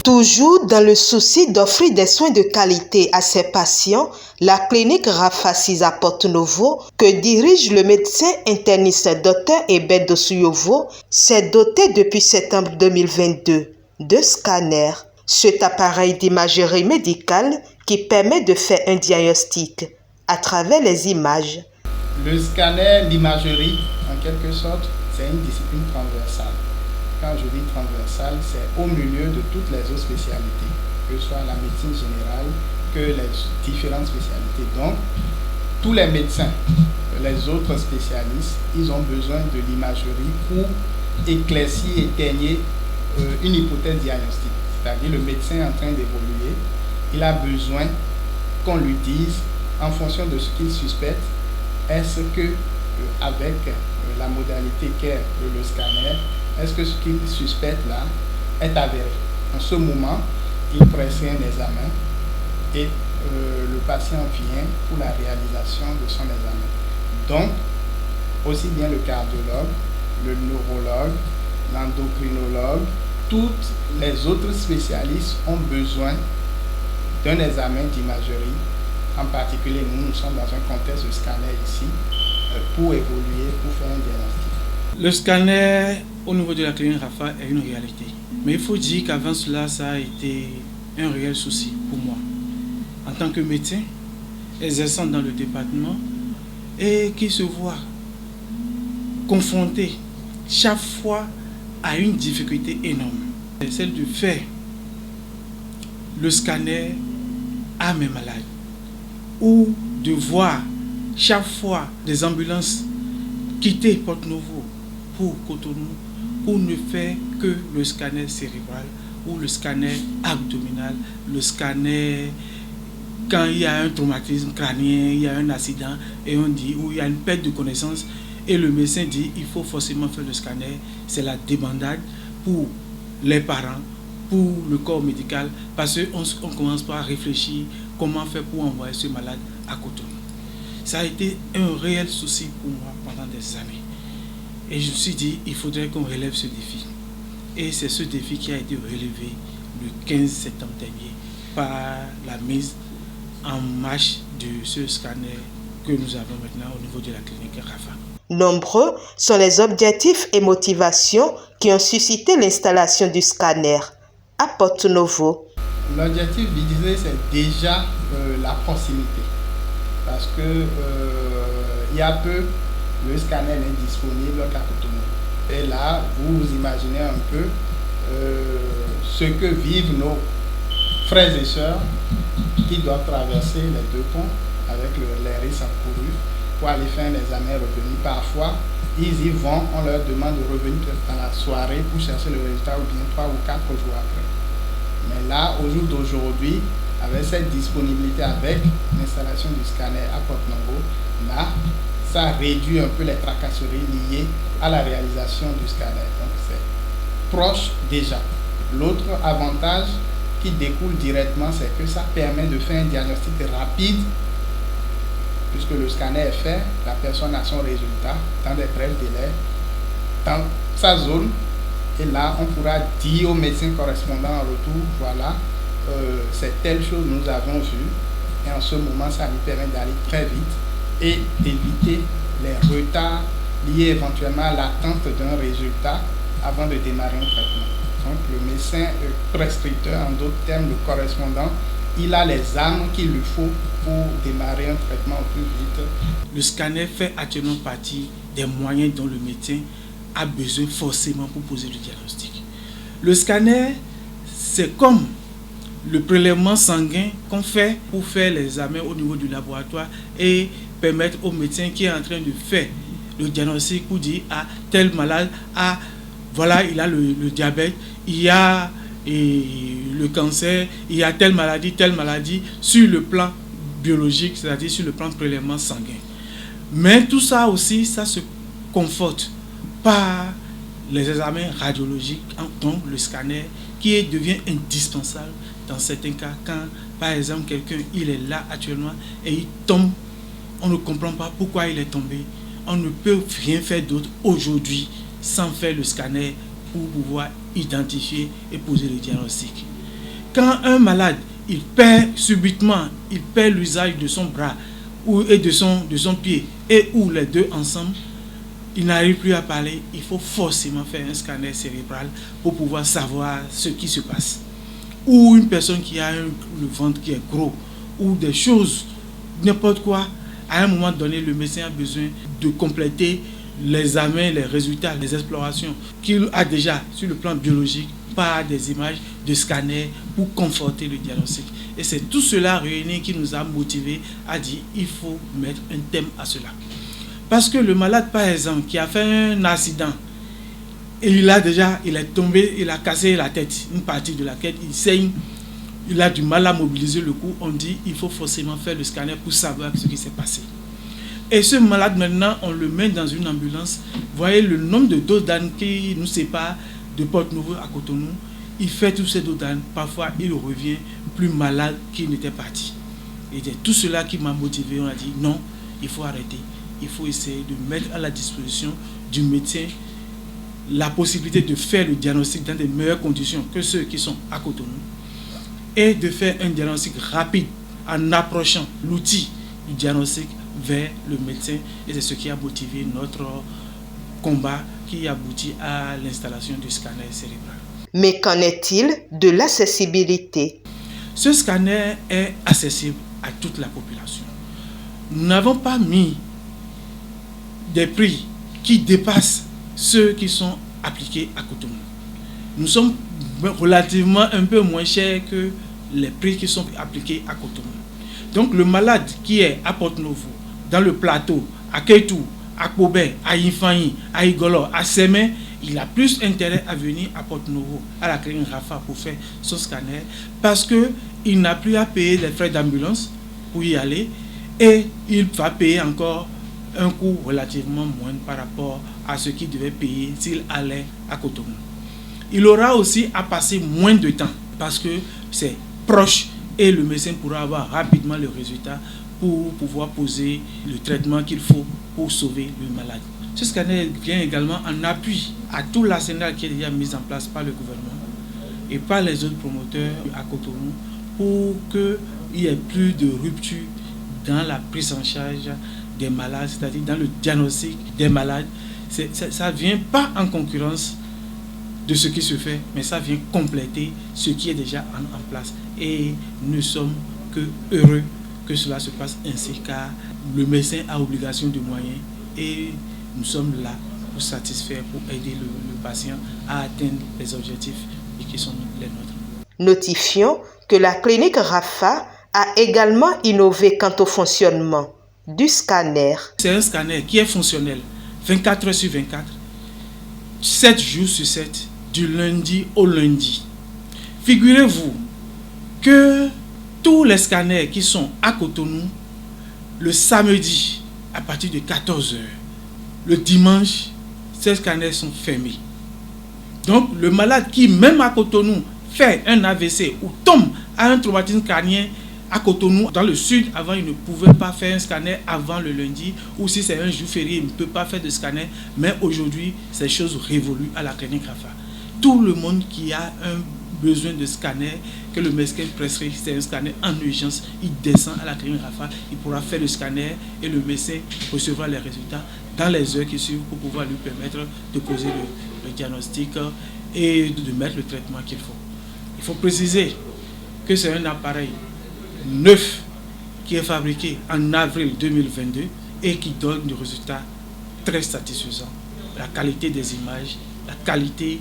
Toujours dans le souci d'offrir des soins de qualité à ses patients, la clinique Rafa à Porto-Novo, que dirige le médecin interniste Dr Ebedo Suyovo, s'est doté depuis septembre 2022 de scanners. Cet appareil d'imagerie médicale qui permet de faire un diagnostic à travers les images. Le scanner, l'imagerie, en quelque sorte, c'est une discipline transversale. Quand je dis transversale, c'est au milieu de toutes les autres spécialités, que ce soit la médecine générale, que les différentes spécialités. Donc, tous les médecins, les autres spécialistes, ils ont besoin de l'imagerie pour éclaircir, éteigner une hypothèse diagnostique. C'est-à-dire le médecin est en train d'évoluer, il a besoin qu'on lui dise, en fonction de ce qu'il suspecte, est-ce que avec la modalité qu'est le scanner, est-ce que ce qu'il suspecte là est avéré? En ce moment, il prescrit un examen et le patient vient pour la réalisation de son examen. Donc, aussi bien le cardiologue, le neurologue, l'endocrinologue, toutes les autres spécialistes ont besoin d'un examen d'imagerie. En particulier, nous sommes dans un contexte de scanner ici pour évoluer, pour faire un diagnostic. Le scanner au niveau de la clinique Rafa est une réalité. Mais il faut dire qu'avant cela, ça a été un réel souci pour moi. En tant que médecin, exerçant dans le département, et qui se voit confronté chaque fois à une difficulté énorme. C'est celle de faire le scanner à mes malades. Ou de voir chaque fois des ambulances quitter Porto-Novo pour Cotonou pour ne faire que le scanner cérébral ou le scanner abdominal, le scanner quand il y a un traumatisme crânien, il y a un accident et on dit, ou il y a une perte de connaissance et le médecin dit il faut forcément faire le scanner. C'est la débandade pour les parents, pour le corps médical, parce qu'on commence pas à réfléchir comment faire pour envoyer ce malade à Cotonou. Ça a été un réel souci pour moi pendant des années. Et je me suis dit, il faudrait qu'on relève ce défi. Et c'est ce défi qui a été relevé le 15 septembre dernier par la mise en marche de ce scanner que nous avons maintenant au niveau de la clinique Rafa. Nombreux sont les objectifs et motivations qui ont suscité l'installation du scanner à Porto-Novo. L'objectif visé, c'est déjà la proximité. Parce que il y a peu, le scanner n'est disponible qu'à Cotonou. Et là, vous imaginez un peu ce que vivent nos frères et sœurs qui doivent traverser les deux ponts avec les risques encourus pour aller faire un examen revenu. Parfois, ils y vont, on leur demande de revenir dans la soirée pour chercher le résultat ou bien 3 ou 4 jours après. Mais là, au jour d'aujourd'hui, avec cette disponibilité, avec l'installation du scanner à Porto-Novo, là, ça réduit un peu les tracasseries liées à la réalisation du scanner. Donc, c'est proche déjà. L'autre avantage qui découle directement, c'est que ça permet de faire un diagnostic rapide, puisque le scanner est fait, la personne a son résultat dans des brefs délais, dans sa zone, et là, on pourra dire au médecin correspondant en retour, voilà, c'est telle chose que nous avons vu, et en ce moment, ça lui permet d'aller très vite et d'éviter les retards liés éventuellement à l'attente d'un résultat avant de démarrer un traitement. Donc, le médecin prescripteur, en d'autres termes, le correspondant, il a les armes qu'il lui faut pour démarrer un traitement au plus vite. Le scanner fait actuellement partie des moyens dont le médecin a besoin forcément pour poser le diagnostic. Le scanner, c'est comme le prélèvement sanguin qu'on fait pour faire les examens au niveau du laboratoire et permettre au médecin qui est en train de faire le diagnostic pour dire à tel malade, voilà, il a le diabète, il y a le cancer, il y a telle maladie sur le plan biologique, c'est-à-dire sur le plan de prélèvement sanguin. Mais tout ça aussi, ça se conforte par les examens radiologiques, donc le scanner, qui devient indispensable dans certains cas, quand par exemple quelqu'un il est là actuellement et il tombe, on ne comprend pas pourquoi il est tombé, on ne peut rien faire d'autre aujourd'hui sans faire le scanner pour pouvoir identifier et poser le diagnostic. Quand un malade, il perd subitement, il perd l'usage de son bras et de son pied, et ou les deux ensemble, il n'arrive plus à parler, il faut forcément faire un scanner cérébral pour pouvoir savoir ce qui se passe. Ou une personne qui a le ventre qui est gros, ou des choses, n'importe quoi, à un moment donné, le médecin a besoin de compléter les examens, les résultats, les explorations qu'il a déjà sur le plan biologique par des images de scanner pour conforter le diagnostic. Et c'est tout cela réuni qui nous a motivés à dire il faut mettre un thème à cela. Parce que le malade, par exemple, qui a fait un accident, et il est tombé, il a cassé la tête, une partie de la tête, il saigne, il a du mal à mobiliser le cou, on dit il faut forcément faire le scanner pour savoir ce qui s'est passé. Et ce malade, maintenant, on le met dans une ambulance. Vous voyez le nombre de dos d'âne qui nous sépare de Porto-Novo à Cotonou. Il fait tous ces dos d'âne. Parfois, il revient plus malade qu'il n'était parti. Et c'est tout cela qui m'a motivé. On a dit non, il faut arrêter. Il faut essayer de mettre à la disposition du médecin la possibilité de faire le diagnostic dans de meilleures conditions que ceux qui sont à Cotonou. Et de faire un diagnostic rapide en approchant l'outil du diagnostic vers le médecin, et c'est ce qui a motivé notre combat qui aboutit à l'installation du scanner cérébral. Mais qu'en est-il de l'accessibilité? Ce scanner est accessible à toute la population. Nous n'avons pas mis des prix qui dépassent ceux qui sont appliqués à Cotonou. Nous sommes relativement un peu moins chers que les prix qui sont appliqués à Cotonou. Donc le malade qui est à Porto-Novo, dans le plateau, à Kétou, à Kobé, à Yinfanyi, à Igolo, à Sémé, il a plus intérêt à venir à Porto-Novo, à la clinique Rafa pour faire son scanner, parce qu'il n'a plus à payer les frais d'ambulance pour y aller, et il va payer encore un coût relativement moindre par rapport à ce qu'il devait payer s'il allait à Cotonou. Il aura aussi à passer moins de temps, parce que c'est proche, et le médecin pourra avoir rapidement le résultat pour pouvoir poser le traitement qu'il faut pour sauver le malade. Ce scanner vient également en appui à tout l'arsenal qui est déjà mis en place par le gouvernement et par les autres promoteurs à Cotonou pour qu'il n'y ait plus de rupture dans la prise en charge des malades, c'est-à-dire dans le diagnostic des malades. Ça ne vient pas en concurrence de ce qui se fait, mais ça vient compléter ce qui est déjà en place. Et nous sommes que heureux que cela se passe ainsi, car le médecin a obligation de moyens et nous sommes là pour satisfaire, pour aider le patient à atteindre les objectifs qui sont les nôtres. Notifions que la clinique Rafa a également innové quant au fonctionnement du scanner. C'est un scanner qui est fonctionnel 24 heures sur 24, 7 jours sur 7, du lundi au lundi. Figurez-vous que tous les scanners qui sont à Cotonou, le samedi à partir de 14 h, le dimanche, ces scanners sont fermés. Donc le malade qui, même à Cotonou, fait un AVC ou tombe à un traumatisme crânien à Cotonou, dans le sud, avant il ne pouvait pas faire un scanner avant le lundi, ou si c'est un jour férié, il ne peut pas faire de scanner, mais aujourd'hui, ces choses révoluent à la clinique Rafa. Tout le monde qui a un besoin de scanner, que le médecin prescrit, c'est un scanner en urgence, il descend à la clinique Rafa, il pourra faire le scanner et le médecin recevra les résultats dans les heures qui suivent pour pouvoir lui permettre de poser le diagnostic et de mettre le traitement qu'il faut. Il faut préciser que c'est un appareil neuf qui est fabriqué en avril 2022 et qui donne des résultats très satisfaisants. La qualité des images, la qualité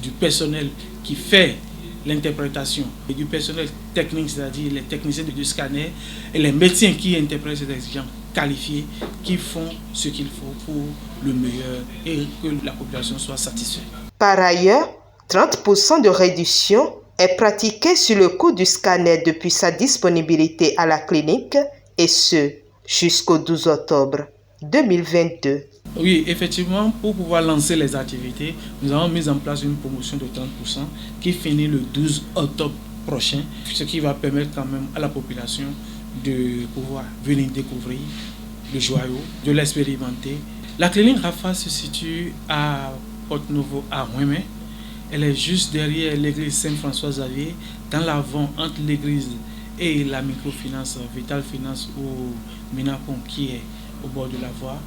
du personnel qui fait l'interprétation et du personnel technique, c'est-à-dire les techniciens du scanner et les médecins qui interprètent ces gens qualifiés qui font ce qu'il faut pour le meilleur et que la population soit satisfaite. Par ailleurs, 30% de réduction est pratiquée sur le coût du scanner depuis sa disponibilité à la clinique et ce, jusqu'au 12 octobre 2022. Oui, effectivement, pour pouvoir lancer les activités, nous avons mis en place une promotion de 30% qui finit le 12 octobre prochain, ce qui va permettre quand même à la population de pouvoir venir découvrir le joyau, de l'expérimenter. La clinique Rafa se situe à Porto-Novo à Ouémé Elle est juste derrière l'église Saint-François-Xavier, dans l'avant entre l'église et la microfinance Vital Finance ou Minapon qui est au bord de la voie,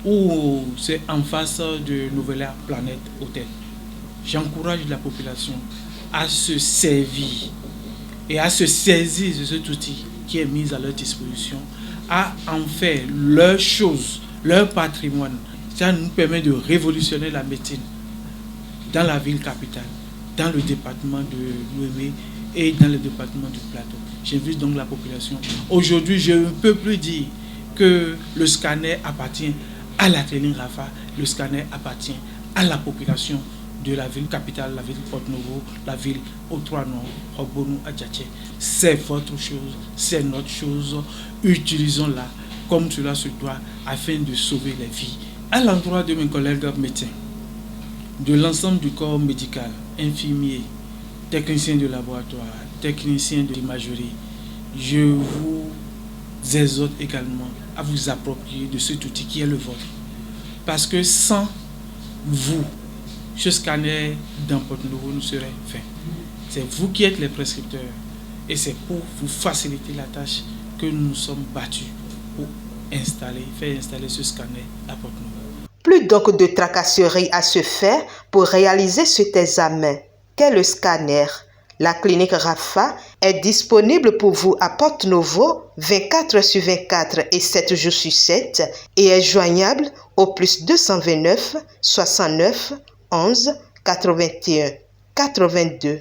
ou c'est en face de Nouvelle Ère Planète Hôtel. J'encourage la population à se servir et à se saisir de cet outil qui est mis à leur disposition, à en faire leur chose, leur patrimoine. Ça nous permet de révolutionner la médecine dans la ville capitale, dans le département de Lomé et dans le département du Plateau. J'invite donc la population. Aujourd'hui, je ne peux plus dire que le scanner appartient à la clinique Rafa, le scanner appartient à la population de la ville capitale, la ville Porto-Novo, la ville Otrano, Hogbonou, Adjaché. C'est votre chose, c'est notre chose. Utilisons-la comme cela se doit afin de sauver les vies. À l'endroit de mes collègues médecins, de l'ensemble du corps médical, infirmiers, techniciens de laboratoire, techniciens de l'imagerie, je vous exhorte également à vous approprier de cet outil qui est le vôtre. Parce que sans vous, ce scanner dans Porto-Novo ne serait fait. C'est vous qui êtes les prescripteurs et c'est pour vous faciliter la tâche que nous nous sommes battus pour faire installer ce scanner à Porto-Novo. Plus donc de tracasseries à se faire pour réaliser cet examen qu'est le scanner. La clinique Rafa est disponible pour vous à Porto-Novo 24/24 et 7 jours sur 7 et est joignable au +229 69 11 81 82.